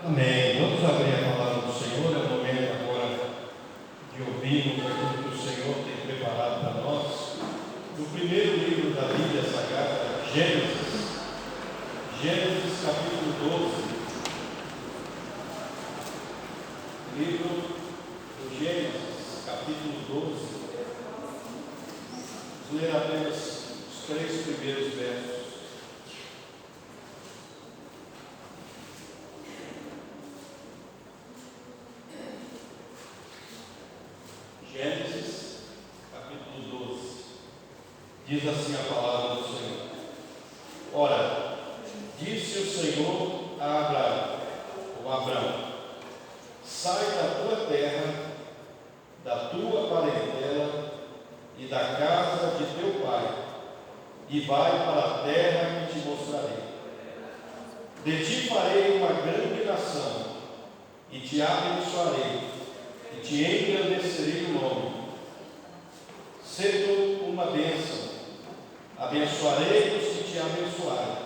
Amém. Vamos abrir a palavra do Senhor. É o momento agora de ouvirmos aquilo que o Senhor tem preparado para nós. No primeiro livro da Bíblia Sagrada, Gênesis, capítulo 12. Livro do Gênesis, capítulo 12. Vamos ler apenas os 3 primeiros versos. Gênesis, capítulo 12, diz assim a palavra do Senhor. Ora, disse o Senhor a Abraão, sai da tua terra, da tua parentela e da casa de teu pai, e vai para a terra que te mostrarei. De ti farei uma grande nação, e te abençoarei, e te engrandecerei o nome. Sendo uma bênção, abençoarei os que te abençoarem,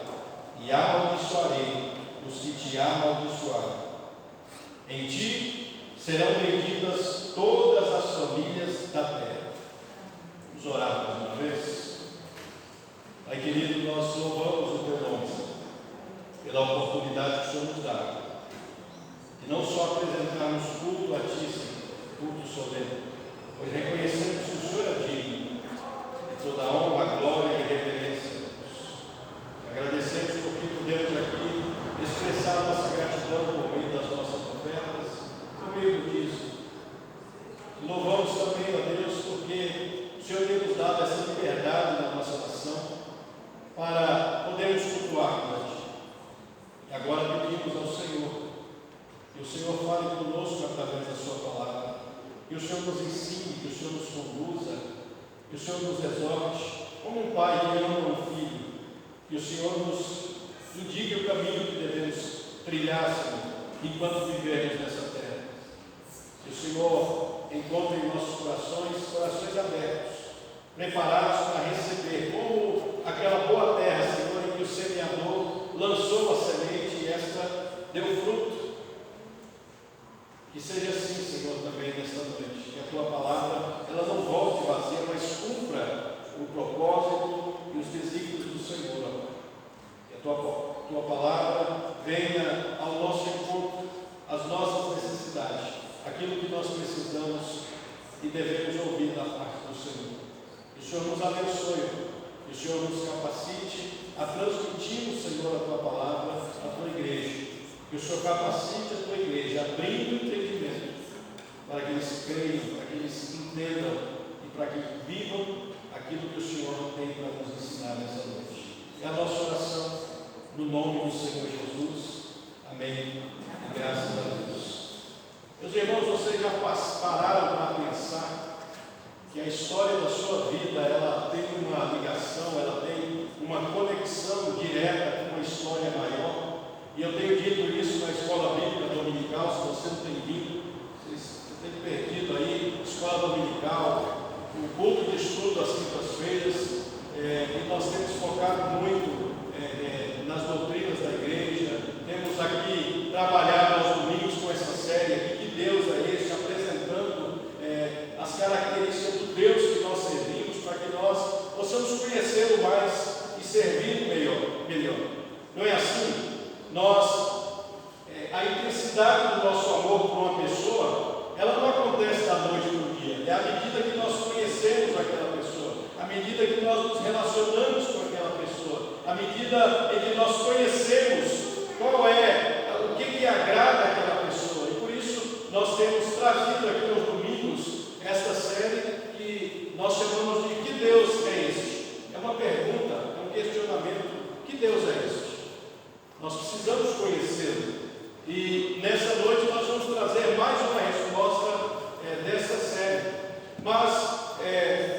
e amaldiçoarei os que te amaldiçoarem. Em ti serão benditas todas as famílias da terra. Vamos orar mais uma vez. Pai querido, nós louvamos o teu nome pela oportunidade que o Senhor nos dá de não só apresentarmos culto a ti, culto solene, pois reconhecemos que o Senhor é digno de toda a honra, glória e reverência. Agradecemos porque podemos aqui expressar nossa gratidão por meio das nossas ofertas, por meio disso. Louvamos também a Deus porque o Senhor tem nos dado essa liberdade na nossa nação para podermos cultuar a Ti. E agora pedimos ao Senhor que o Senhor fale conosco através da Sua palavra, que o Senhor nos ensine, que o Senhor nos conduza, que o Senhor nos exorte, como um pai que ama um filho, que o Senhor nos indique o caminho que devemos trilhar, Senhor, enquanto vivermos nessa terra. Que o Senhor encontre em nossos corações abertos, preparados para receber, como aquela boa terra, Senhor, em que o semeador lançou a semente e esta deu fruto. Que seja assim, Senhor, também nesta noite. Que a Tua palavra, ela não volte vazia, mas cumpra o propósito e os desígnios do Senhor. Que a Tua palavra venha ao nosso encontro, às nossas necessidades, aquilo que nós precisamos e devemos ouvir da parte do Senhor. Que o Senhor nos abençoe, que o Senhor nos capacite a transmitir, Senhor, a Tua palavra à Tua igreja. Que o Senhor capacite a Tua igreja, abrindo o entendimento, para que eles creiam, para que eles entendam e para que vivam aquilo que o Senhor tem para nos ensinar nessa noite. É a nossa oração, no nome do Senhor Jesus. Amém. E graças a Deus. Meus irmãos, vocês já pararam para pensar que a história da sua vida, ela tem uma ligação, ela tem uma conexão direta com uma história maior? E eu tenho dito isso na escola bíblica dominical. Se você não tem vindo, você tem perdido aí, escola dominical, o culto de estudo às quintas-feiras, e nós temos focado muito nas doutrinas da igreja. Temos aqui trabalhado aos domingos com essa série aqui, que Deus é esse, apresentando as características do Deus que nós servimos, para que nós possamos conhecê-lo mais e servi-lo melhor. Não é assim? A intensidade do nosso amor por uma pessoa, ela não acontece da noite para o dia. É à medida que nós conhecemos aquela pessoa, à medida que nós nos relacionamos com aquela pessoa, à medida em que nós conhecemos o que agrada aquela pessoa. E por isso nós temos trazido aqui nos domingos esta série que nós chamamos de Que Deus é Este? É uma pergunta, é um questionamento. Que Deus é este? Nós precisamos conhecê-lo. E nessa noite nós vamos trazer mais uma resposta dessa série. Mas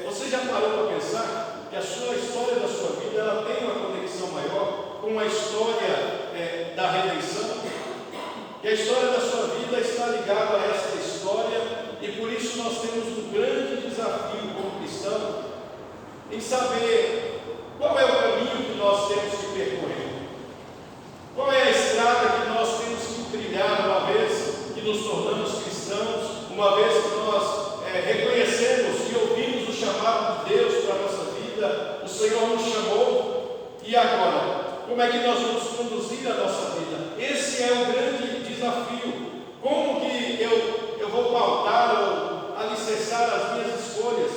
você já parou para pensar que a história da sua vida, ela tem uma conexão maior com a história da redenção? Que a história da sua vida está ligada a essa história, e por isso nós temos um grande desafio como cristão em saber qual é o caminho que nós temos que percorrer. Qual é a estrada que nós temos que trilhar Senhor nos chamou, e agora? Como é que nós vamos conduzir a nossa vida? Esse é o grande desafio. Como que eu vou pautar ou alicerçar as minhas escolhas?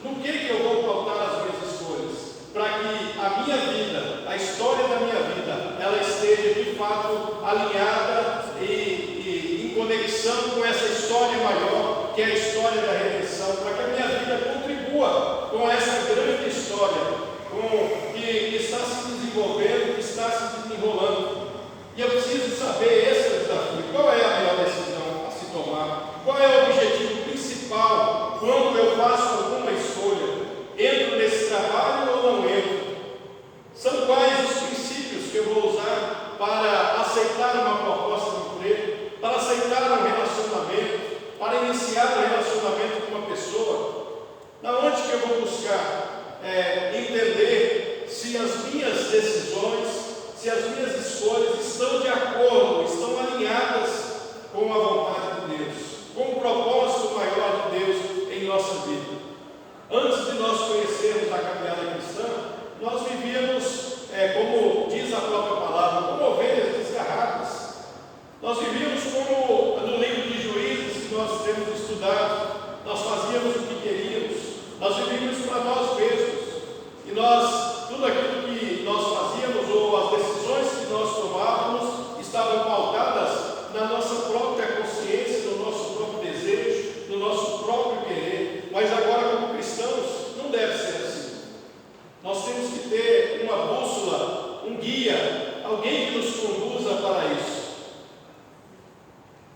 No que eu vou pautar as minhas escolhas? Para que a minha vida, a história da minha vida, ela esteja de fato alinhada e em conexão com essa história maior, que é a história da redenção, para que a minha vida contribua com essa grande história, que está se desenvolvendo, que está se desenrolando. E eu preciso saber esse desafio. Qual é a melhor decisão a se tomar? Qual é o objetivo principal quando eu faço alguma escolha? Entro nesse trabalho ou não entro? São quais os princípios que eu vou usar para aceitar uma proposta de emprego, para aceitar um relacionamento, para iniciar um relacionamento com uma pessoa? Na onde que eu vou buscar entender se as minhas decisões, se as minhas escolhas estão de acordo, estão alinhadas com a vontade de Deus, com o propósito maior de Deus em nossa vida? Antes de nós conhecermos a caminhada cristã, nós vivíamos, como diz a própria palavra, como ovelhas desgarradas. Nós vivíamos como no livro de Juízes que nós temos estudado. Nós fazíamos o que queríamos, nós vivíamos para nós mesmos. E tudo aquilo que nós fazíamos, ou as decisões que nós tomávamos, estavam pautadas na nossa própria consciência, no nosso próprio desejo, no nosso próprio querer. Mas agora, como cristãos, não deve ser assim. Nós temos que ter uma bússola, um guia, alguém que nos conduza para isso.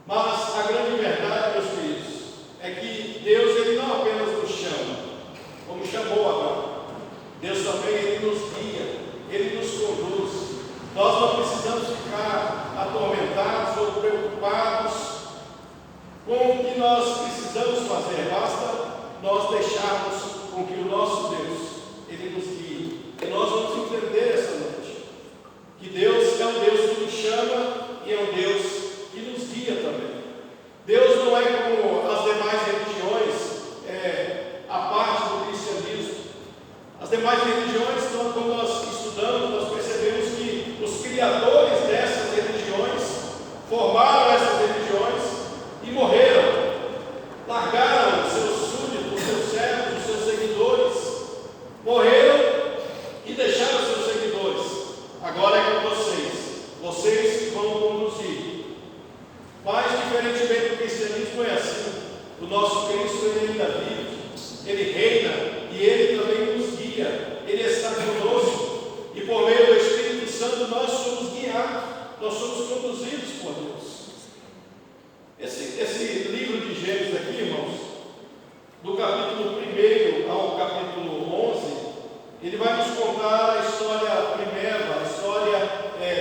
Mas a grande verdade, meus queridos, é que Deus, Ele não apenas nos chama, como chamou Abraão. Deus também, Ele nos guia, Ele nos conduz. Nós não precisamos ficar atormentados ou preocupados com o que nós precisamos fazer. Basta nós deixarmos com que o nosso Deus, Ele nos guie. E nós vamos entender essa noite que Deus é um Deus que nos chama e é um Deus que nos guia também. Deus não é como as demais religiões, a parte do cristianismo. As demais religiões, quando nós estudamos, nós percebemos que os criadores dessas religiões formaram essas religiões e morreram, largaram os seus súditos, os seus servos, os seus seguidores, morreram e deixaram os seus seguidores. Agora é com vocês vão conduzir. Mas, diferentemente do cristianismo, é assim. O nosso Cristo, Ele ainda vive, Ele reina e Ele também nos guia. Ele está conosco e por meio do Espírito Santo nós somos guiados, nós somos conduzidos por Deus. Esse livro de Gênesis aqui, irmãos, do capítulo 1 ao capítulo 11, ele vai nos contar a história primeira, a história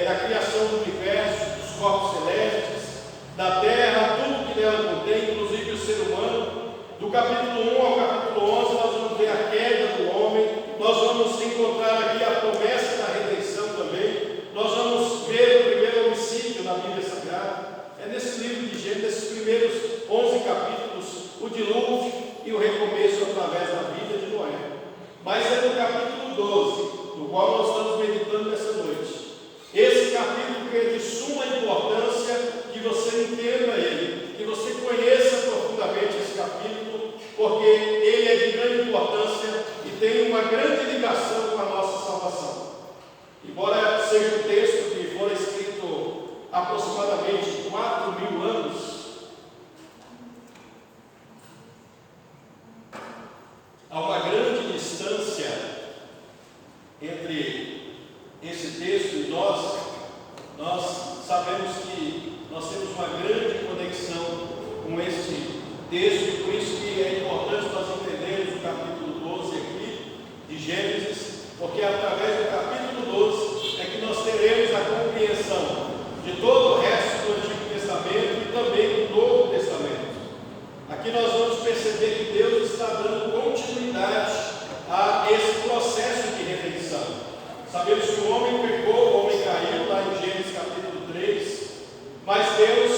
da criação do universo, dos corpos celestes, da terra, tudo que nela contém, inclusive o ser humano. Do capítulo 1 ao capítulo 11, nós vamos ver a queda do homem, nós vamos encontrar aqui a promessa da redenção também, nós vamos ver o primeiro homicídio na Bíblia Sagrada. É nesse livro de Gênesis, nesses primeiros 11 capítulos, o dilúvio e o recomeço através da vida de Noé. Mas é no capítulo 12, no qual nós estamos meditando nessa noite. Esse capítulo que é de suma importância que você entenda ele, que você conheça profundamente esse capítulo, porque ele é de grande importância e tem uma grande ligação com a nossa salvação. Embora seja um texto que foi escrito aproximadamente 4.000 anos, há uma grande distância entre esse texto e nós sabemos que nós temos uma grande conexão com esse texto, e por isso que é importante nós entendermos o capítulo 12 aqui de Gênesis, porque através do capítulo 12 é que nós teremos a compreensão de todo o resto do Antigo Testamento e também do Novo Testamento. Aqui nós vamos perceber que Deus está dando continuidade a esse processo de redenção. Sabemos que o homem pecou, o homem caiu, lá em Gênesis capítulo 3, mas Deus,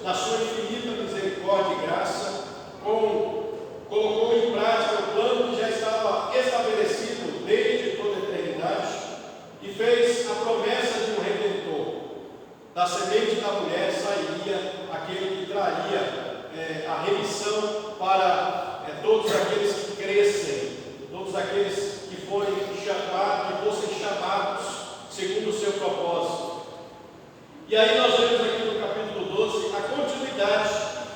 na sua infinita misericórdia e graça, colocou em prática o plano que já estava estabelecido desde toda Da semente da mulher sairia aquele que traria a remissão para todos aqueles que crescem, todos aqueles que forem chamados, que fossem chamados segundo o seu propósito. E aí nós vemos aqui no capítulo 12 a continuidade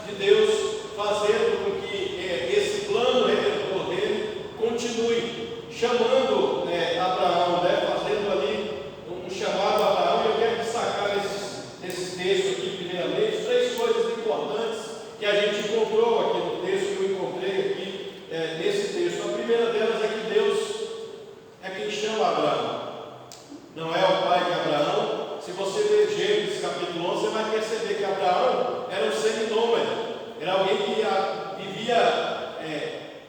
de Deus fazendo com que esse plano redentor dele continue, chamando Abraão, fazendo ali um chamado a Abraão. E eu quero destacar nesse texto aqui, primeiramente, 3 coisas importantes que a gente encontrou aqui no texto, que eu encontrei aqui nesse texto. A primeira delas é que Deus é quem chama Abraão, não é o pai de Abraão. Se você ler Gênesis capítulo 11, você vai perceber que Abraão era um seminômade, era alguém que vivia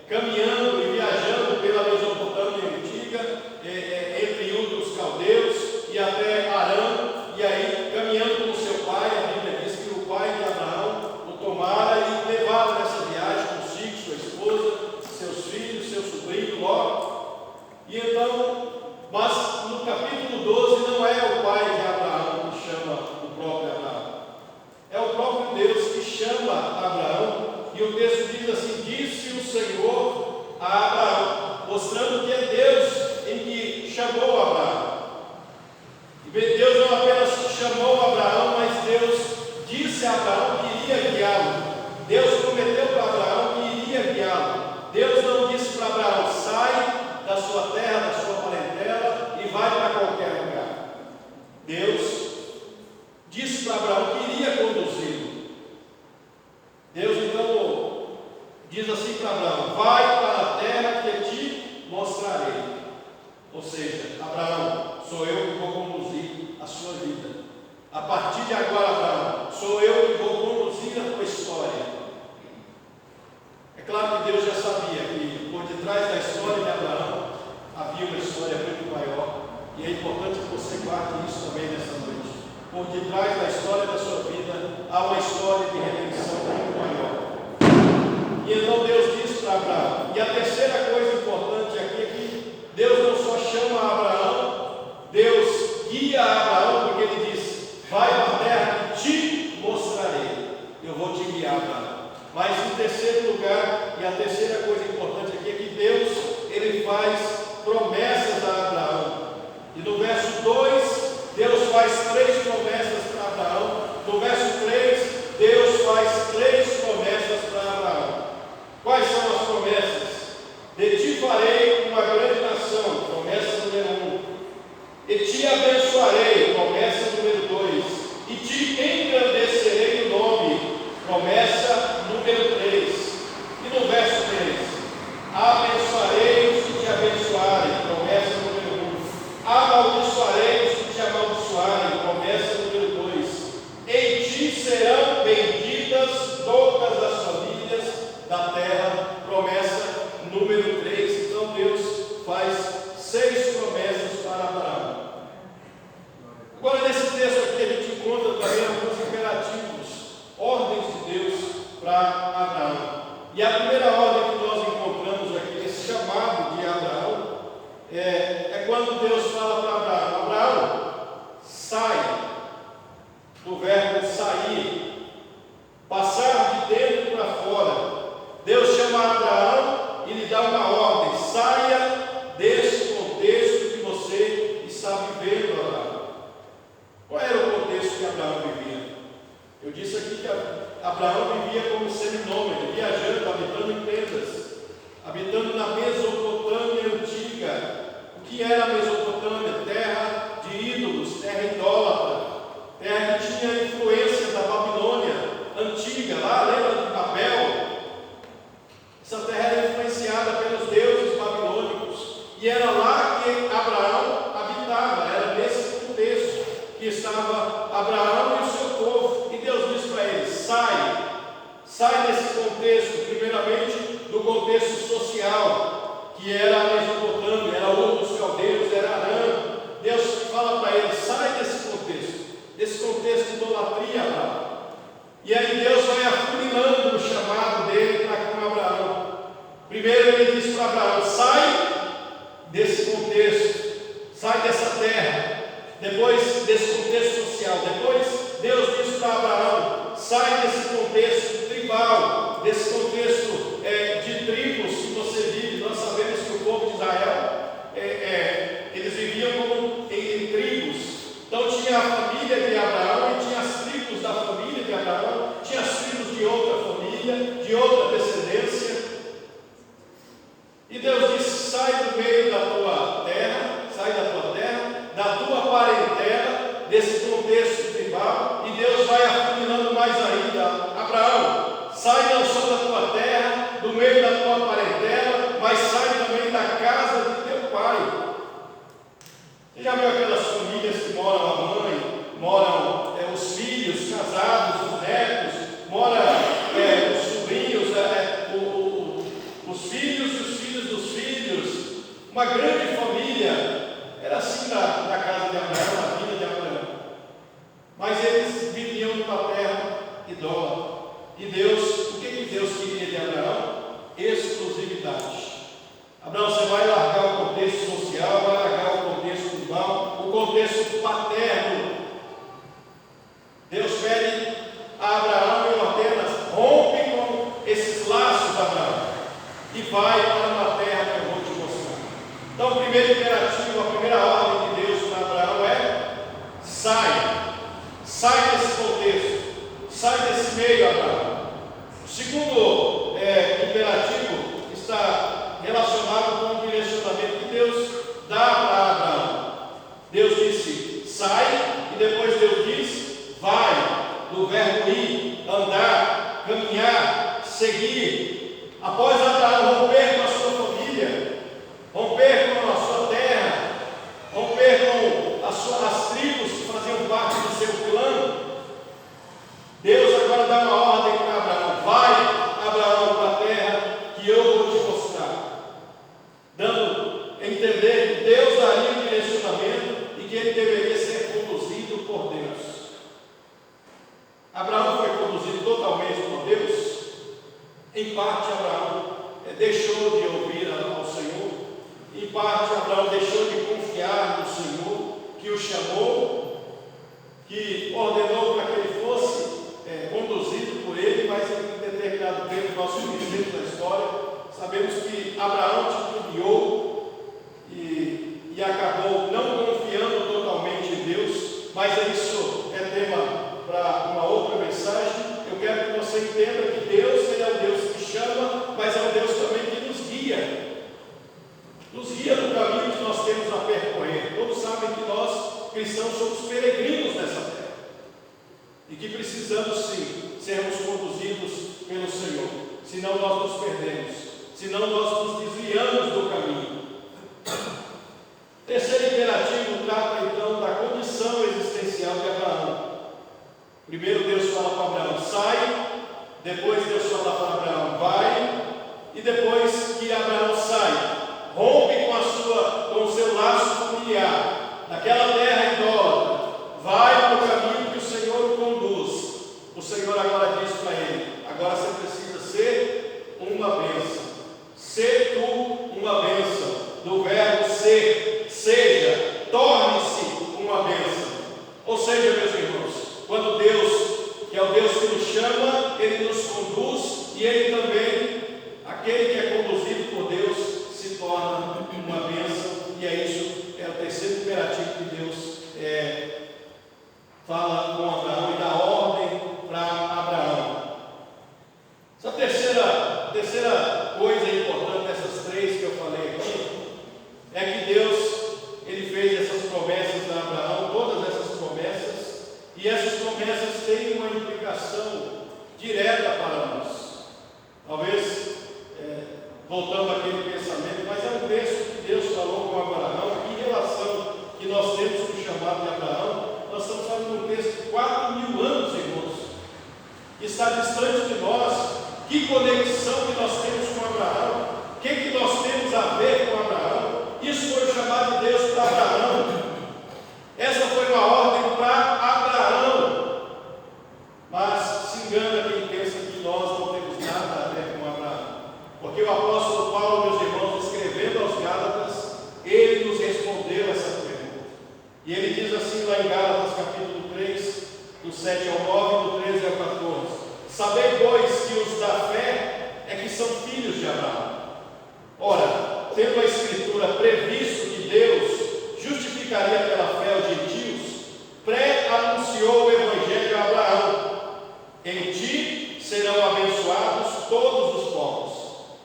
caminhando e viajando pela Mesopotâmia antiga, entre Ur dos caldeus e até Arã, e aí caminhando com seu pai. A Bíblia diz que o pai de Abraão o tomara e levava nessa viagem consigo sua esposa, seus filhos, seu sobrinho Ló. E então, mas no capítulo 12 não é o pai de Abraão que chama o próprio Abraão, é o próprio Deus que chama Abraão. E o texto diz assim: disse o Senhor a Abraão, mostrando que é Deus em que chamou Abraão. E Deus não apenas chamou Abraão, mas Deus disse a Abraão que iria guiá-lo. Deus prometeu para Abraão que iria guiá-lo. Deus não disse para Abraão: sai da sua terra, da sua parentela e vai para qualquer lugar. Deus disse para Abraão que iria conduzi-lo. Deus então diz assim para Abraão: vai para a terra que te mostrarei. Ou seja, Abraão, sou eu que vou conduzir a sua vida. A partir de agora, Abraão, sou eu que vou conduzir a tua história. É claro que Deus já sabia que por detrás da história de Abraão havia uma história muito maior, e é importante que você guarde isso também nessa noite. Por detrás da história da sua vida há uma história de redenção muito maior. E então Deus diz para Abraão. E a terceira coisa importante aqui é que Deus não só chama Abraão, Deus guia Abraão, porque ele diz: vai para a terra que te mostrarei. Eu vou te guiar, Abraão. Mas em terceiro lugar, e a terceira coisa importante aqui é que Deus, ele faz promessas a Abraão. E no verso 2, Deus faz 3 promessas para Abraão. No verso 3, Deus faz 3 promessas para Abraão. Quais são as promessas? De ti farei uma grande nação, promessa número 1. E te abençoarei, promessa número 2. E te engrandecerei o nome, promessa número 3. E no verso 3, abençoarei os que te abençoarem, promessa número 1. Amaldiçoarei os que te amaldiçoarem, promessa número 2. Em ti serão benditas todas as famílias da terra, promessa número 3. Então Deus faz 6 promessas para Abraão. Agora, nesse texto aqui, a gente encontra também alguns imperativos, ordens de Deus para Abraão. E a primeira ordem que nós encontramos aqui, esse chamado de Abraão, é quando Deus fala para Abraão: Abraão, sai, do verbo sair, passar de dentro para fora. Deus chama Abraão e lhe dá uma ordem: saia desse contexto que você está vivendo, Abraão. Qual era o contexto que Abraão vivia? Eu disse aqui que Abraão vivia como seminômade, viajando, habitando em tendas, habitando na Mesopotâmia antiga. O que era a Mesopotâmia? Terra de ídolos, terra idólatra, terra que tinha influência da Babilônia antiga. Lá, lembra de Babel? Essa terra era influenciada pelos deuses babilônicos, e era lá que Abraão habitava. Era nesse contexto que estava Abraão e o seu povo. E Deus diz para ele: sai desse contexto, primeiramente do contexto social, que era a Mesopotâmia, era Ur dos caldeus, era Arã. Deus fala para ele: sai desse contexto de idolatria, Abraão. E aí Deus vai afunilando o chamado dele para com Abraão. Primeiro ele diz para Abraão: sai desse contexto, sai dessa terra. Depois desse contexto social. Depois mas eles viviam numa terra idólatra. E Deus, o que Deus queria de Abraão? Exclusividade. Abraão, você vai largar o contexto social, vai largar o contexto urbano, o contexto paterno. Deus pede a Abraão e ordena: rompe com esses laços, Abraão, e vai para uma terra que eu vou te mostrar. Então, o primeiro imperativo, a primeira ordem de Deus para Abraão é: sai desse contexto, sai desse meio, Abraão. O segundo imperativo está relacionado com o direcionamento que Deus dá para Abraão. Deus disse: sai, e depois Deus diz: vai, do verbo ir, andar, caminhar, seguir. Após Abraão romper com a sua família, romper com a sua terra, romper com as tribos que faziam parte do seu clã, Deus agora dá uma ordem para Abraão: vai, Abraão, para a terra que eu vou te mostrar, dando a entender que Deus daria um direcionamento e que ele deveria ser conduzido por Deus. Abraão foi conduzido totalmente por Deus. Em parte, Abraão deixou de ouvir ao Senhor. Em parte, Abraão deixou de confiar no Senhor, que o chamou, que ordenou para que ele fosse conduzido por ele, mas em determinado tempo, nós conhecemos a história, sabemos que Abraão titubeou e acabou não confiando totalmente em Deus, mas isso é tema para uma outra mensagem. Eu quero que você entenda que Deus, ele é o Deus que chama, mas é o Deus também que nos guia no caminho que nós temos a percorrer. Todos sabem que nós, cristãos, somos peregrinos nessa terra e que precisamos sim sermos conduzidos pelo Senhor, senão nós nos perdemos, senão nós nos desviamos do caminho. Terceiro imperativo trata então da condição existencial de Abraão. Primeiro Deus fala para Abraão: sai, depois Deus fala para Abraão: vai, e depois que Abraão sai, rompe com o seu laço familiar, naquela terra idólatra, vai para o caminho que o Senhor o conduz. O Senhor agora diz para ele: agora você precisa ser uma bênção. Ser tu uma bênção, do verbo ser, seja, torne-se uma bênção. Ou seja, meus irmãos, quando Deus, que é o Deus que nos chama, Ele nos conduz, e Ele também, aquele que é conduzido por Deus, se torna uma bênção. E é isso, é o terceiro imperativo que Deus fala com Abraão e dá ordem para Abraão. Essa terceira coisa importante dessas três que eu falei aqui é que Deus, Ele fez essas promessas a Abraão, todas essas promessas, e essas promessas têm uma implicação direta para nós. Talvez, voltando àquele pensamento, mas é um texto que Deus falou com Abraão, em relação que nós temos com o chamado de Abraão. Nós estamos falando de um texto de 4.000 anos, irmãos, que está distante de nós. Que conexão que nós temos com Abraão? O que nós temos a ver com Abraão? Isso foi o chamado de Deus para Abraão. Essa foi uma ordem para Abraão. Mas se engana quem pensa que nós não temos nada a ver com Abraão. Porque o apóstolo Paulo, meus irmãos, escrevendo aos Gálatas, ele nos respondeu essa pergunta. E ele diz assim lá em Gálatas capítulo 3, do 7 ao 9, do 13 ao 14: sabei, pois, que os da fé é que são filhos de Abraão. Ora, tendo a Escritura previsto que Deus justificaria pela fé os gentios, pré-anunciou o Evangelho a Abraão: em ti serão abençoados todos os povos.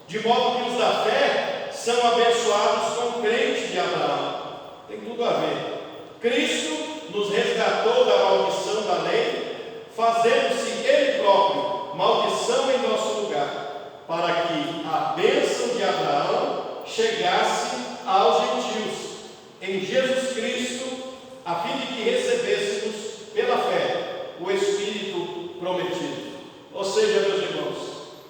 De modo que os da fé são abençoados com o crente de Abraão. Tem tudo a ver. Cristo nos resgatou da maldição da lei, fazendo-se Ele próprio maldição em nosso lugar, para que a bênção de Abraão chegasse aos gentios, em Jesus Cristo, a fim de que recebêssemos pela fé o Espírito prometido. Ou seja, meus irmãos,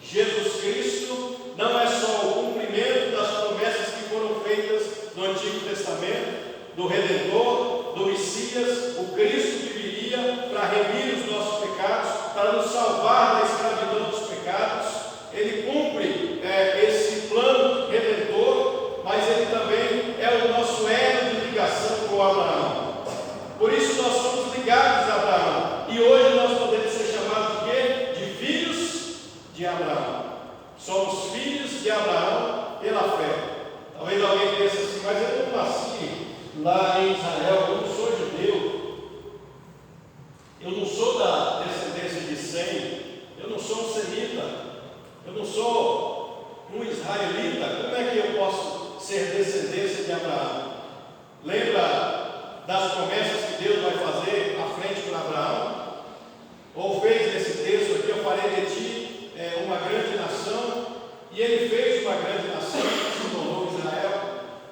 Jesus Cristo não é só o cumprimento das promessas que foram feitas no Antigo Testamento, do Redentor, do Messias, o Cristo que viria para para remir os nossos pecados, para nos salvar da escravidão dos pecados. Ele cumpre esse plano redentor, mas ele também é o nosso elo de ligação com Abraão. Por isso nós somos ligados a Abraão. E hoje nós podemos ser chamados de quê? De filhos de Abraão. Somos filhos de Abraão pela fé. Talvez alguém pense assim, mas eu não nasci lá em Israel, eu não sou judeu, eu não sou da descendência de Sem, eu não sou um semita, eu não sou um israelita, como é que eu posso ser descendência de Abraão? Lembra das promessas que Deus vai fazer à frente para Abraão? Ou fez nesse texto aqui, eu farei de ti uma grande nação, e ele fez uma grande nação, que se tornou Israel,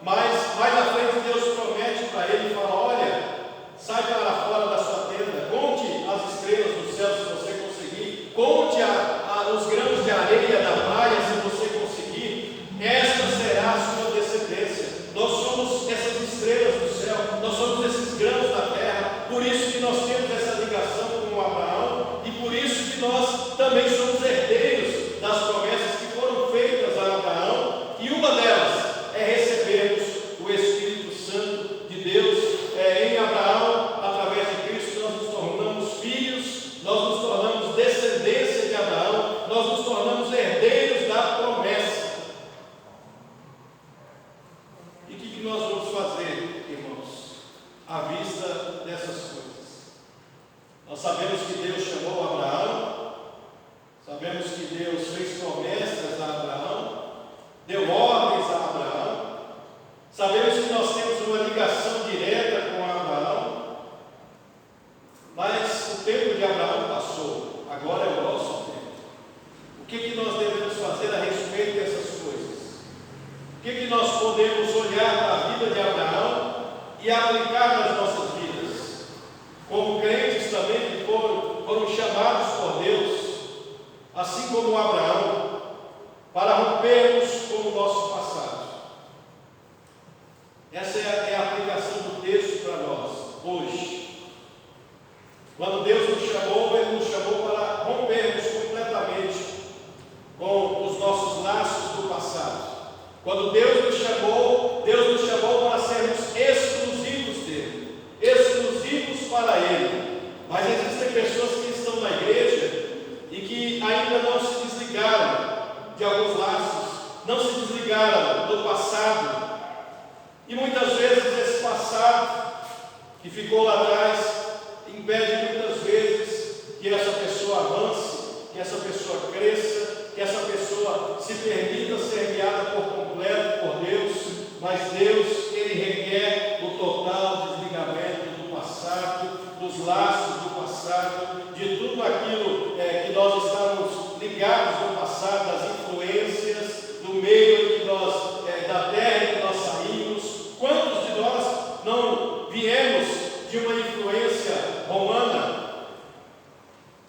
mas mais à frente Deus promete para ele e fala: olha, sai para fora da sua tenda, conte as estrelas do céu se você conseguir, conte os grãos de areia da praia se você conseguir, esta será a sua descendência. Nós somos essas estrelas do céu, nós somos esses grãos da terra, por isso que nós temos essa ligação com Abraão, e por isso que nós também somos herdeiros das promessas que foram feitas a Abraão, e uma delas é recebermos o Espírito Santo de Deus. Em Abraão, através de Cristo, nós nos tornamos filhos, nós nos tornamos descendência de Abraão, nós nos tornamos herdeiros da promessa. E o que nós vamos fazer, irmãos, à vista dessas coisas? Nós sabemos que Deus chamou Abraão, sabemos que Deus fez promessas a Abraão, deu ordens a Abraão, sabemos que nós temos uma ligação direta com Abraão, mas o tempo de Abraão passou, agora é o nosso tempo. O que nós devemos fazer a respeito dessas coisas? O que nós podemos olhar para a vida de Abraão e aplicar nas nossas vidas? Como crentes também que foram chamados por Deus, assim como Abraão, para rompermos com o nosso passado. Essa é a aplicação do texto para nós, hoje. Quando Deus nos chamou, Ele nos chamou para rompermos completamente com os nossos laços do passado. Quando Deus nos chamou para sermos exclusivos dEle, exclusivos para Ele. Mas existem pessoas que estão na igreja e que ainda não se desligaram de alguns laços, não se desligaram do passado. E muitas vezes esse passado que ficou lá atrás impede muitas vezes que essa pessoa avance, que essa pessoa cresça, que essa pessoa se permita ser guiada por completo por Deus. Mas Deus, Ele requer o total desligamento do passado, dos laços do passado, de tudo aquilo que nós estamos ligados no passado, das influências, do meio que nós, da terra que nós saímos. Quantos de nós não viemos de uma influência romana?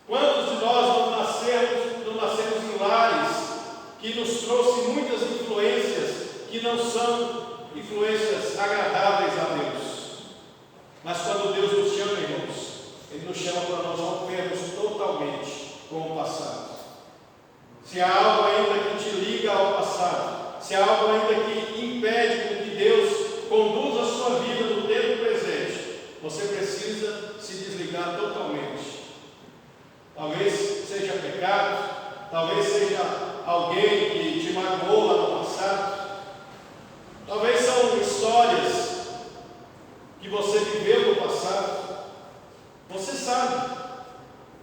Quantos de nós não nascemos em lares que nos trouxe muitas influências que não são influências agradáveis a Deus? Mas quando Deus nos chama, irmãos, Ele nos chama para nós rompermos totalmente com o passado. Se há algo ainda que te liga ao passado, se há algo ainda que impede com que Deus conduza a sua vida no tempo presente, você precisa se desligar totalmente. Talvez seja pecado, talvez seja alguém que te magoou lá no passado, talvez são histórias que você viveu no passado. Você sabe,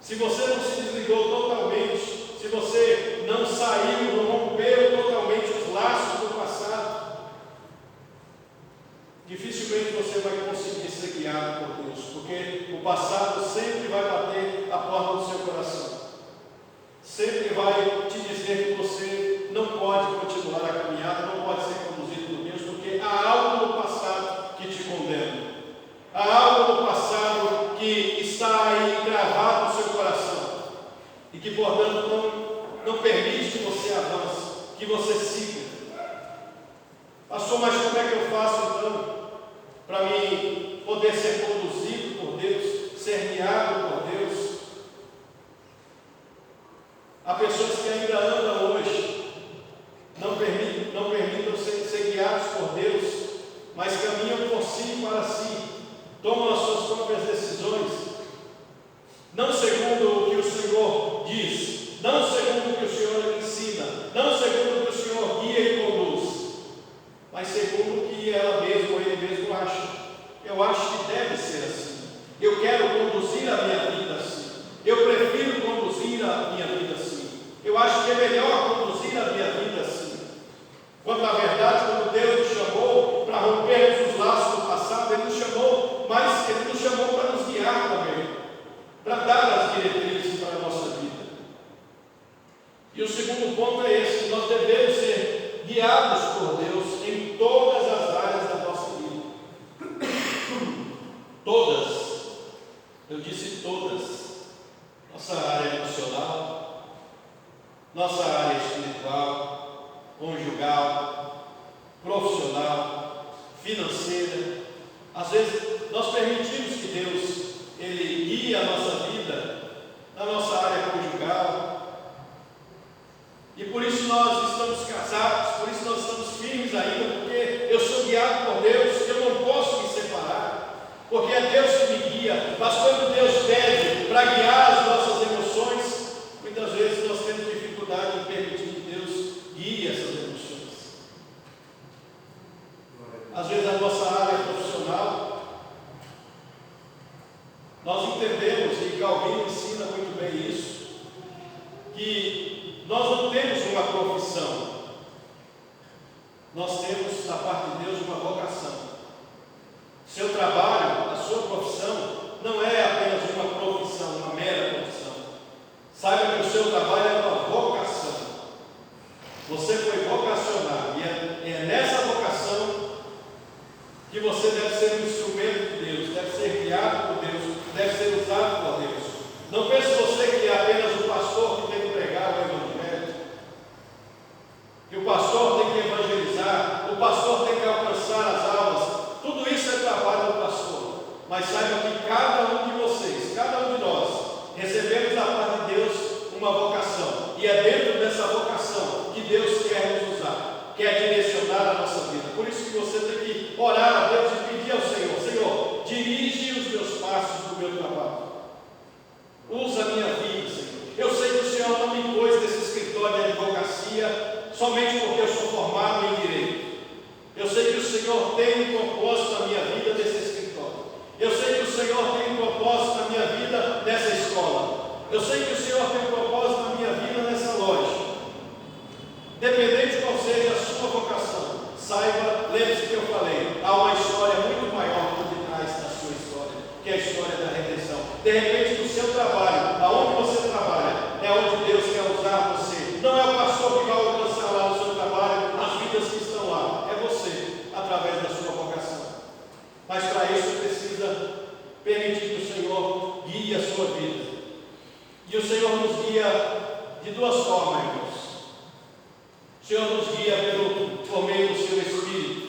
se você não se desligou totalmente, se você não saiu, não rompeu totalmente os laços do passado, dificilmente você vai conseguir ser guiado por Deus, porque o passado sempre vai bater a porta do seu coração, sempre vai te dizer que você não pode continuar a caminhada, não pode ser conduzido por Deus, porque há algo no passado que te condena, há algo no passado que está aí gravado no seu coração, e que, portanto, não permite que você avance, que você siga. Pastor, mas como é que eu faço então para mim poder ser conduzido por Deus, ser guiado por Deus? não segundo o que o Senhor diz, não segundo o que o Senhor ensina, não segundo o que o Senhor guia e conduz, mas segundo o que ela mesma ou ele mesmo acha. Eu acho que deve ser assim. Eu quero conduzir a minha vida assim. Eu prefiro conduzir a minha vida assim. Eu acho que é melhor conduzir a minha vida assim. Quando na verdade, quando Deus nos chamou para rompermos os laços do passado, Ele nos chamou, mas Ele nos chamou para nos guiar também, para dar as diretrizes para a nossa vida. E o segundo ponto é esse: nós devemos ser guiados por Deus em todas as áreas da nossa vida. Todas. Eu disse todas. Nossa área emocional, nossa área espiritual, conjugal, profissional, financeira. Às vezes nós permitimos que Deus Ele guie a nossa vida na nossa área conjugal, e por isso nós estamos casados, por isso nós estamos firmes ainda, porque eu sou guiado por Deus, eu não posso me separar, porque é Deus que me guia. Mas quando Deus pede para guiar as nossas emoções, muitas vezes nós temos dificuldade em permitir que Deus guie essas emoções. Às vezes a nossa área profissional, nós entendemos, e Calvino ensina muito bem isso, que nós não temos uma profissão, nós temos da parte de Deus uma vocação. Seu trabalho, a sua profissão, não é apenas uma profissão, uma mera profissão. Saiba que o seu trabalho é uma vocação. Você foi vocacionado, e é nessa vocação que você deve ser um instrumento de Deus, deve ser guiado por Deus, deve ser usado por Deus. Não pense você que é apenas o pastor que tem que pregar o Evangelho, que o pastor tem que evangelizar, o pastor tem que alcançar as almas. Tudo isso é trabalho do pastor. Mas saiba que cada um de vocês, cada um de nós, recebemos da parte de Deus uma vocação. E é dentro dessa vocação que Deus quer nos usar, quer direcionar a nossa vida. Por isso que você tem que orar a Deus e pedir ao Senhor: Senhor, dirige os meus passos do meu trabalho. Usa a minha vida, Senhor. Eu sei que o Senhor não me pôs nesse escritório de advocacia somente porque eu sou formado em direito. Eu sei que o Senhor tem um propósito na minha vida nesse escritório. Eu sei que o Senhor tem um propósito na minha vida nessa escola. Eu sei que o Senhor tem um propósito na minha vida nessa loja. Dependente qual seja a sua vocação, saiba, lembre-se que eu falei, há uma história muito maior por detrás da sua história, que é a história da redenção. De repente, no seu trabalho, aonde você trabalha, é onde Deus quer usar você. Não é o pastor que vai alcançar lá no seu trabalho as vidas que estão lá, é você, através da sua vocação. Mas para isso precisa permitir que o Senhor guie a sua vida. E o Senhor nos guia de duas formas, irmãos. O Senhor nos guia por meio do seu Espírito.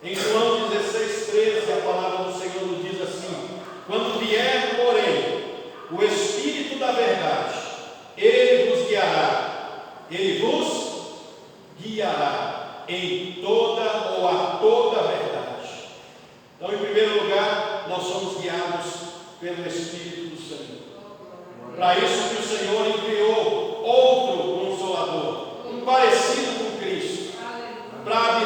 Em João 16:13, a palavra do Senhor nos diz assim: quando vier, porém, o Espírito da verdade, Ele vos guiará, Ele vos guiará em toda ou a toda a verdade. Então, em primeiro lugar, nós somos guiados pelo Espírito do Senhor. Para isso que o Senhor enviou outro Consolador, um parecido com Cristo, para